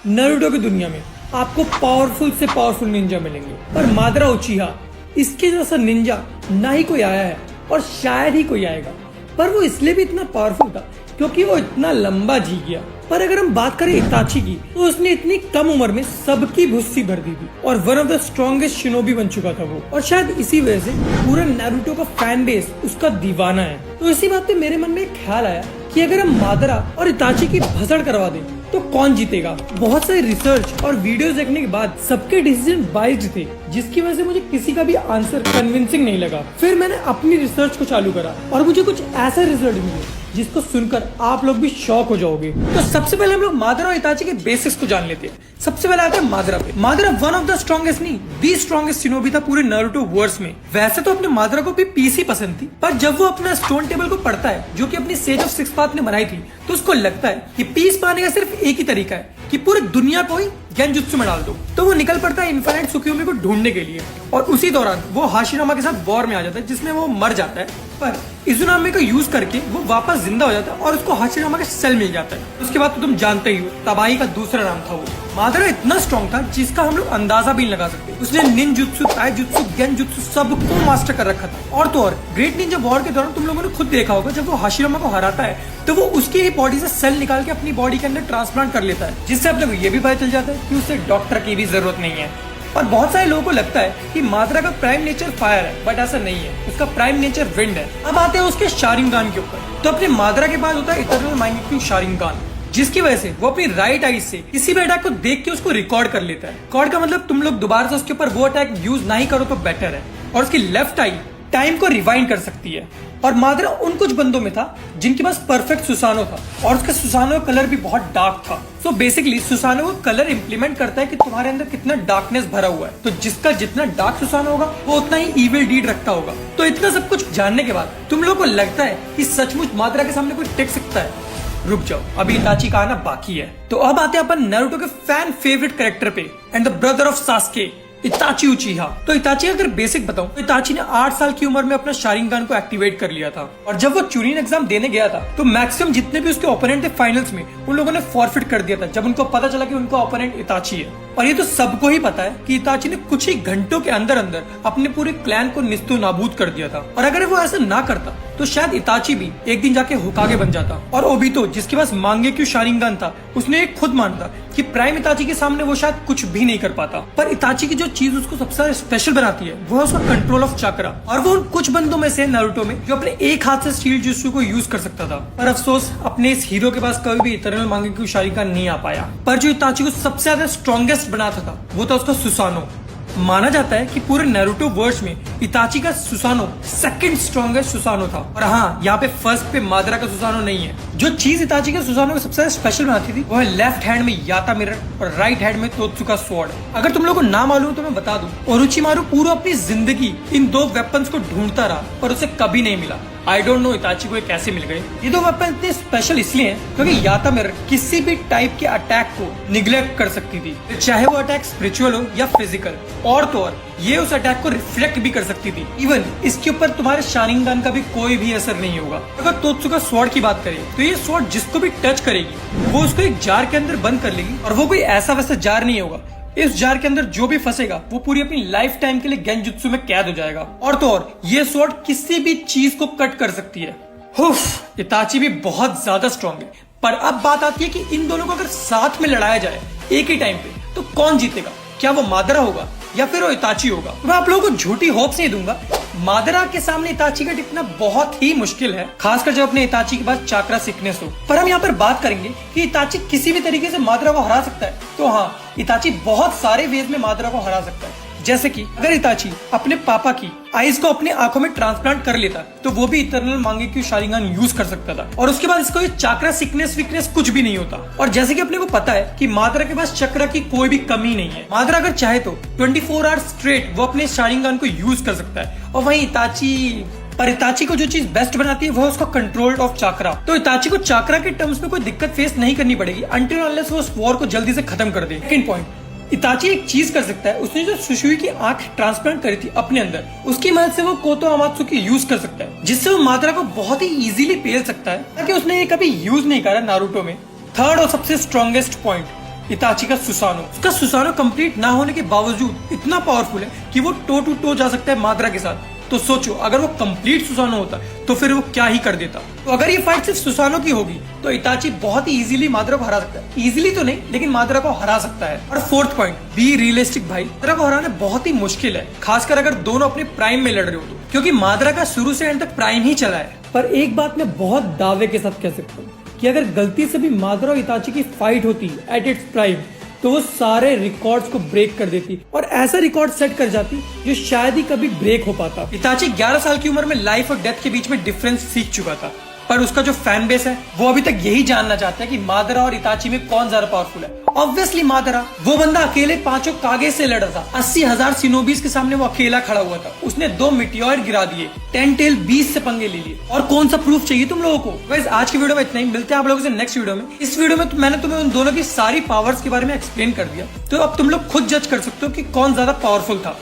Naruto की दुनिया में आपको पावरफुल से पावरफुल निंजा मिलेंगे, पर मादरा उचिहा इसके जैसा निंजा ना ही कोई आया है और शायद ही कोई आएगा। पर वो इसलिए भी इतना पावरफुल था क्योंकि वो इतना लंबा जी गया। पर अगर हम बात करें इताची की, तो उसने इतनी कम उम्र में सबकी भुस्सी भर दी थी और one of the strongest shinobi बन चुका था वो। और शायद इसी वजह से पूरा नारुतो का फैन बेस उसका दीवाना है। तो इसी बात पे मेरे मन में एक ख्याल आया कि अगर हम मादरा और इताची की भसड़ करवा दें तो कौन जीतेगा। बहुत सारे रिसर्च और वीडियोस देखने के बाद सबके डिसीजन बाइज्ड थे, जिसकी वजह से मुझे किसी का भी आंसर कन्विंसिंग नहीं लगा। फिर मैंने अपनी रिसर्च को चालू करा और मुझे कुछ ऐसा रिजल्ट मिले जिसको सुनकर आप लोग भी शॉक हो जाओगे। तो सबसे पहले हम लोग मादरा और इताची के बेसिक्स को जान लेते हैं। सबसे पहले आते हैं मादरा पे। मादरा वन ऑफ द स्ट्रॉन्गेस्ट नहीं, दी स्ट्रॉन्गेस्ट शिनोबी था पूरे नारुतो वर्स में। वैसे तो अपने मादरा को भी पीस ही पसंद थी, पर जब वो अपना स्टोन टेबल को पढ़ता है जो कि अपनी सेज ऑफ सिक्स पाथ ने बनाई थी, तो उसको लगता है कि पीस पाने का सिर्फ एक ही तरीका है कि पूरी दुनिया को ही गेंजुत्सु में डाल दो। तो वो निकल पड़ता है इन्फिनिट त्सुकियोमी को ढूंढने के लिए और उसी दौरान वो हाशिरामा के साथ वॉर में आ जाता है जिसमें वो मर जाता है। पर इजुनामे का यूज करके वो वापस जिंदा हो जाता है और उसको हाशिरामा का सेल मिल जाता है। उसके बाद तो तुम जानते ही हो, तबाही का दूसरा नाम था वो। मादरा इतना स्ट्रॉन्ग था जिसका हम लोग अंदाजा भी नहीं लगा सकते। उसने निंजुत्सु, ताइजुत्सु, गेंजुत्सु सबको मास्टर कर रखा था। और तो और ग्रेट निंजा वॉर के दौरान तुम लोगों ने खुद देखा होगा, जब वो हाशिरामा को हराता है तो वो उसकी ही बॉडी से सेल निकाल के अपनी बॉडी के अंदर ट्रांसप्लांट कर लेता है, जिससे अपने को ये भी पता चल जाता है कि उसे डॉक्टर की भी जरूरत नहीं है। और बहुत सारे लोगों को लगता है कि मादरा का प्राइम नेचर फायर है, बट ऐसा नहीं है। उसका प्राइम नेचर विंड है। अब आते हैं उसके शारिंगान के ऊपर। तो अपने मादरा के पास होता है इटर्नल मांगेक्यू शारिंगान, जिसकी वजह से वो अपनी राइट आई से किसी भी अटैक को देख के उसको रिकॉर्ड कर लेता है। रिकॉर्ड का मतलब तुम लोग दोबारा से उसके ऊपर वो अटैक यूज नहीं करो तो बेटर है। और उसकी लेफ्ट आई टाइम को रिवाइंड कर सकती है। और मादरा उन कुछ बंदों में था जिनके पास परफेक्ट सुसानो था और उसका सुसानो का कलर भी बहुत डार्क था। सो बेसिकली सुसानो का कलर इंप्लीमेंट करता है कि तुम्हारे अंदर कितना डार्कनेस भरा हुआ है। तो जिसका जितना डार्क सुसानो होगा वो उतना ही इविल डीड रखता होगा। तो इतना सब कुछ जानने के बाद तुम लोगों को लगता है कि सचमुच मादरा के सामने कोई टिक सकता है? रुक जाओ, अभी इताची का आना बाकी है। तो अब आते हैं अपन नारुतो के फैन फेवरेट कैरेक्टर पे, and the brother of Sasuke, इताची उचिहा। तो इताची अगर बेसिक बताऊं तो इताची ने 8 साल की उम्र में अपना शारिंगान को एक्टिवेट कर लिया था। और जब वो चुनिन एग्जाम देने गया था तो मैक्सिमम जितने भी उसके ओपोनेंट थे फाइनल्स में, उन लोगों ने फॉरफिट कर दिया था जब उनको पता चला कि उनका ओपोनेंट इताची है। और ये तो सबको ही पता है कि इताची ने कुछ ही घंटों के अंदर अंदर अपने पूरे क्लैन को निस्तो नाबूद कर दिया था। और अगर वो ऐसा ना करता तो शायद इताची भी एक दिन जाके होकागे बन जाता। और ओबितो, जिसके पास मांगेक्यू शारिंगान था, उसने खुद मानता कि प्राइम इताची के सामने वो शायद कुछ भी नहीं कर पाता। पर इताची की जो चीज उसको सबसे स्पेशल बनाती है वो है उसका कंट्रोल ऑफ चक्रा। और वो उन कुछ बंदों में से नारुतो में जो अपने एक हाथ से शील्ड जुत्सु को यूज कर सकता था। पर अफसोस अपने इस हीरो के पास कभी भी इटर्नल मांगेक्यू शारिंगान नहीं आ पाया। पर जो इताची को सबसे ज्यादा स्ट्रॉन्गेस्ट बनाता था वो था उसका सुसानो। माना जाता है कि पूरे नारुतो वर्स में इताची का सुसानो सेकंड स्ट्रॉन्गेस्ट सुसानो था। और हाँ, यहाँ पे फर्स्ट पे मादरा का सुसानो नहीं है। जो चीज इताची के सुसानो को सबसे स्पेशल बनाती थी वो है लेफ्ट हैंड में याता मिरर और राइट हैंड में तोत्सुका स्वॉर्ड। अगर तुम लोगों को ना मालूम तो मैं बता दूं, ओरोचिमारू पूरा अपनी जिंदगी इन दो वेपन्स को ढूंढता रहा पर उसे कभी नहीं मिला। आई डोंट नो इताची को ये कैसे मिल गए। ये दो वेपन इतने स्पेशल इसलिए हैं क्योंकि याता मिरर किसी भी टाइप के अटैक को निग्लेक्ट कर सकती थी, चाहे वो अटैक स्पिरिचुअल हो या फिजिकल। और तो और ये उस अटैक को रिफ्लेक्ट भी कर सकती थी। इवन इसके ऊपर तुम्हारे शारिंगान का भी कोई भी असर नहीं होगा। अगर तोत्सुका स्वॉर्ड की बात करें तो ये स्वॉर्ड जिसको भी टच करेगी वो उसको एक जार के अंदर बंद कर लेगी। और वो कोई ऐसा वैसा जार नहीं होगा, इस जार के अंदर जो भी फंसेगा वो पूरी अपनी लाइफ टाइम के लिए गेंजुत्सु में कैद हो जाएगा। और तो और ये स्वॉर्ड किसी भी चीज को कट कर सकती है। इताची भी बहुत ज्यादा स्ट्रॉन्ग है। पर अब बात आती है कि इन दोनों को अगर साथ में लड़ाया जाए एक ही टाइम पे तो कौन जीतेगा? क्या वो मादरा होगा या फिर वो इताची होगा? मैं आप लोगों को झूठी होप्स नहीं दूंगा। मादरा के सामने इताची का टिकना बहुत ही मुश्किल है, खासकर जब अपने इताची के पास चाक्रा सिकनेस हो। पर हम यहाँ पर बात करेंगे कि इताची किसी भी तरीके से मादरा को हरा सकता है। तो हाँ, इताची बहुत सारे वेज में मादरा को हरा सकता है। जैसे कि अगर इताची अपने पापा की आईज को अपने आंखों में ट्रांसप्लांट कर लेता तो वो भी इटर्नल मांगेक्यू शारिंगान यूज कर सकता था। और उसके बाद इसको ये चाक्रा सिकनेस वीकनेस कुछ भी नहीं होता। और जैसे कि अपने को पता है कि मादरा के पास चक्र की कोई भी कमी नहीं है। मादरा अगर चाहे तो 24 आवर्स स्ट्रेट वो अपने शारिंगान को यूज कर सकता है। और वहीं इताची को जो चीज बेस्ट बनाती है वो है उसका कंट्रोल ऑफ चाक्रा। तो इताची को चाक्रा के टर्म्स में कोई दिक्कत फेस नहीं करनी पड़ेगी अनटिल अनलेस वो उस वॉर को जल्दी से खत्म कर दे। सेकंड पॉइंट, इताची एक चीज कर सकता है। उसने जो सुशुई की आंख ट्रांसप्लांट करी थी अपने अंदर, उसकी मदद से वो कोतो अमात्सुकी यूज कर सकता है, जिससे वो मादरा को बहुत ही इजीली पेल सकता है, ताकि उसने ये कभी यूज नहीं करा नारुतो में। थर्ड और सबसे स्ट्रॉन्गेस्ट पॉइंट, इताची का सुसानो। उसका सुसानो कंप्लीट ना होने के बावजूद इतना पावरफुल है कि वो टो टू टो जा सकता है माद्रा के साथ। तो सोचो अगर वो कंप्लीट सुसानो होता तो फिर वो क्या ही कर देता। तो अगर ये फाइट सिर्फ सुसानो की होगी तो इताची बहुत ही इजीली माद्रा को हरा सकता है। इजीली तो नहीं, लेकिन माद्रा को हरा सकता है। और फोर्थ पॉइंट, बी रियलिस्टिक भाई। माद्रा को हराना बहुत ही मुश्किल है, खासकर अगर दोनों अपने प्राइम में लड़ रहे हो तो, क्योंकि माद्रा का शुरू से एंड तक प्राइम ही चला है। पर एक बात मैं बहुत दावे के साथ कह सकता हूँ कि अगर गलती से भी माद्रा और इताची की फाइट होती एट इट्स प्राइम तो वो सारे रिकॉर्ड्स को ब्रेक कर देती और ऐसा रिकॉर्ड सेट कर जाती जो शायद ही कभी ब्रेक हो पाता। इताची 11 साल की उम्र में लाइफ और डेथ के बीच में डिफरेंस सीख चुका था, पर उसका जो फैन बेस है वो अभी तक यही जानना चाहता है कि माद्रा और इताची में कौन ज्यादा पावरफुल है। ऑब्वियसली माद्रा। वो बंदा अकेले 5 कागे से लड़ रहा था। 80,000 सिनोबीज के सामने वो अकेला खड़ा हुआ था। उसने 2 मिटियोर गिरा दिए, 10 टेल 20 से पंगे ले लिए। और कौन सा प्रूफ चाहिए तुम लोगों को। गाइस आज की वीडियो में इतना ही, मिलते हैं आप लोगों से नेक्स्ट वीडियो में। इस वीडियो में मैंने तुम्हें उन दोनों की सारी पावर्स के बारे में एक्सप्लेन कर दिया, तो अब तुम लोग खुद जज कर सकते हो कि कौन ज्यादा पावरफुल था।